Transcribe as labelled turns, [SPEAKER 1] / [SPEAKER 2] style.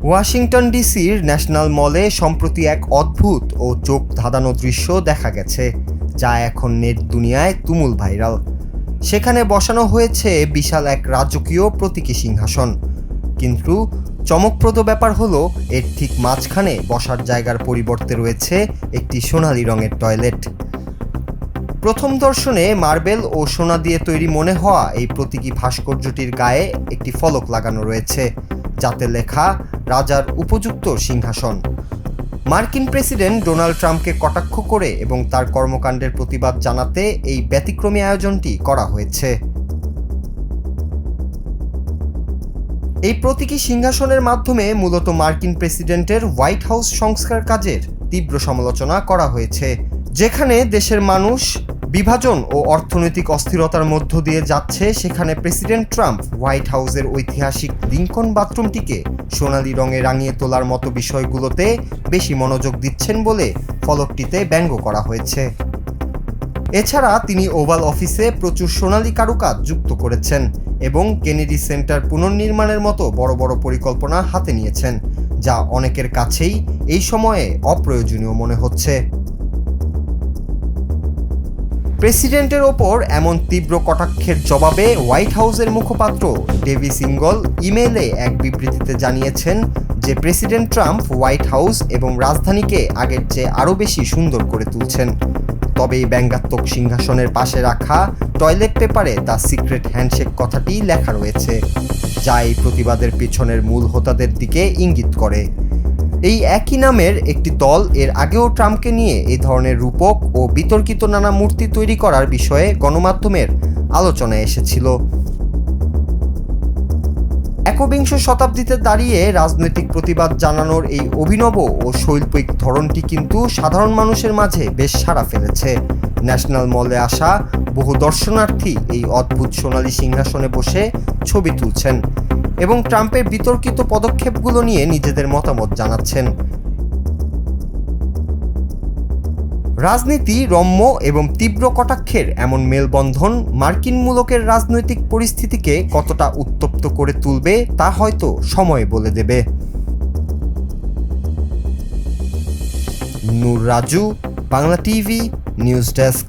[SPEAKER 1] Washington ডিসির national মলে সম্প্রতি এক অদ্ভুত ও চোখ ধাঁধানো দৃশ্য দেখা গেছে, যা এখন নেট দুনিয়ায় তুমুল ভাইরাল। সেখানে বসানো হয়েছে বিশাল এক রাজকীয় প্রতীকী সিংহাসন, কিন্তু চমকপ্রদ ব্যাপার হলো এর ঠিক মাঝখানে বসার জায়গার পরিবর্তে রয়েছে একটি সোনালি রঙের টয়লেট। প্রথম দর্শনে মার্বেল ও সোনা দিয়ে তৈরি মনে হওয়া এই প্রতীকী ভাস্কর্যটির গায়ে একটি ফলক লাগানো রয়েছে, যাতে লেখা রাজার উপযুক্ত সিংহাসন। মার্কিন প্রেসিডেন্ট ডোনাল্ড ট্রাম্পকে কটাক্ষ করে এবং তার কর্মকাণ্ডের প্রতিবাদ জানাতে এই ব্যতিক্রমী আয়োজনটি করা হয়েছে। এই প্রতীকী সিংহাসনের মাধ্যমে মূলত মার্কিন প্রেসিডেন্টের হোয়াইট হাউস সংস্কার কাজের তীব্র সমালোচনা করা হয়েছে, যেখানে দেশের মানুষ বিভাজন ও অর্থনৈতিক অস্থিরতার মধ্য দিয়ে যাচ্ছে, সেখানে প্রেসিডেন্ট ট্রাম্প হোয়াইট হাউসের ঐতিহাসিক লিঙ্কন বাথরুমটিকে সোনালি রঙে রাঙিয়ে তোলার মতো বিষয়গুলোতে বেশি মনোযোগ দিচ্ছেন বলে ফলকটিতে ব্যঙ্গ করা হয়েছে। এছাড়া তিনি ওভাল অফিসে প্রচুর সোনালি কারুকাজ যুক্ত করেছেন এবং কেনেডি সেন্টার পুনর্নির্মাণের মতো বড় বড় পরিকল্পনা হাতে নিয়েছেন, যা অনেকের কাছেই এই সময়ে অপ্রয়োজনীয় মনে হচ্ছে। প্রেসিডেন্টের ওপর এমন তীব্র কটাক্ষের জবাবে হোয়াইট হাউসের মুখপাত্র ডেভিস ইঙ্গল ইমেইলে এক বিবৃতিতে জানিয়েছেন যে প্রেসিডেন্ট ট্রাম্প হোয়াইট হাউস এবং রাজধানীকে আগের চেয়ে আরও বেশি সুন্দর করে তুলছেন। তবে এই ব্যঙ্গাত্মক সিংহাসনের পাশে রাখা টয়লেট পেপারে দ্য সিক্রেট হ্যান্ডশেক কথাটি লেখা রয়েছে, যা এই প্রতিবাদের পেছনের মূল হোতাদের দিকে ইঙ্গিত করে। এই একই নামের একটি দল এর আগেও ট্রাম্পকে নিয়ে এই ধরনের রূপক ও বিতর্কিত নানা মূর্তি তৈরি করার বিষয়ে গণমাধ্যমের আলোচনায় এসেছিল। একবিংশ শতাব্দীতে দাঁড়িয়ে রাজনৈতিক প্রতিবাদ জানানোর এই অভিনব ও শৈল্পিক ধরনটি কিন্তু সাধারণ মানুষের মাঝে বেশ সাড়া ফেলেছে। ন্যাশনাল মলে আসা বহু দর্শনার্থী এই অদ্ভুত সোনালী সিংহাসনে বসে ছবি তুলছেন এবং ট্রাম্পের বিতর্কিত পদক্ষেপগুলো নিয়ে নিজেদের মতামত জানাচ্ছেন। রাজনীতি, রম্য এবং তীব্র কটাক্ষের এমন মেলবন্ধন মার্কিন মুলুকের রাজনৈতিক পরিস্থিতিকে কতটা উত্তপ্ত করে তুলবে তা হয়তো সময় বলে দেবে। Noor Raju, Bangla TV, news desk.